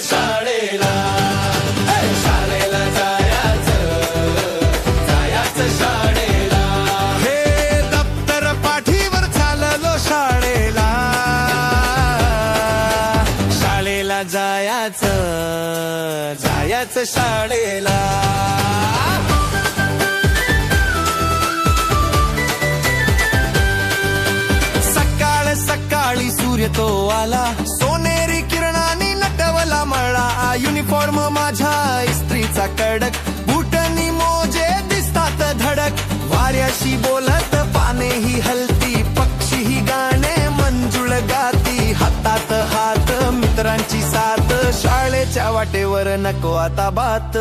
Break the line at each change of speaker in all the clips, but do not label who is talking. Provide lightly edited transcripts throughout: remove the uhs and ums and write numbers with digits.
शाळेला शाळेला जायचं शाळेला हे दप्तर पाठीवर चाललो शाळेला शाळेला जायचं शाळेला सकाळी सूर्य तो आला सोनेरी किरणांनी नटवला मळा युनिफॉर्म माझ्या इस्त्रीचा कडक बुटनी मोजे दिसतात धडक वाऱ्याशी बोलत पाने ही हलती पक्षी ही गाणे मंजुळ गाती हातात हात मित्रांची साथ शाळेच्या वाटेवर नको आता बात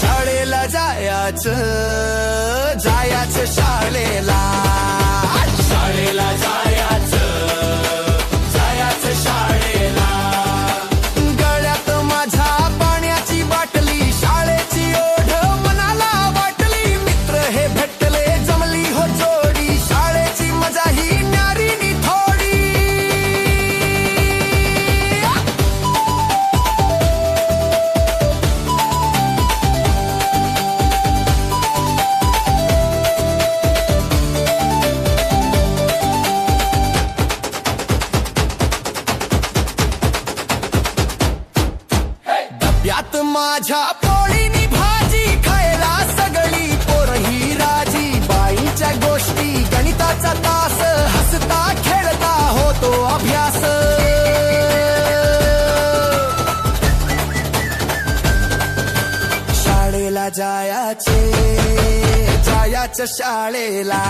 शाळेला जायचं शाळेला शाळेला जायचं शाळेला गळ्यात माझ्या पाण्याची बाटली शाळेची ओढ मनाला वाटली मित्र हे भेटले जमली हो जोडी शाळेची मजा ही न्यारीनी थोडी यात माझ्या पोळीनी भाजी खायला सगळी पोरही राजी बाईंच्या गोष्टी गणिताचा तास हसता खेळता होतो अभ्यास शाळेला जायचं शाळेला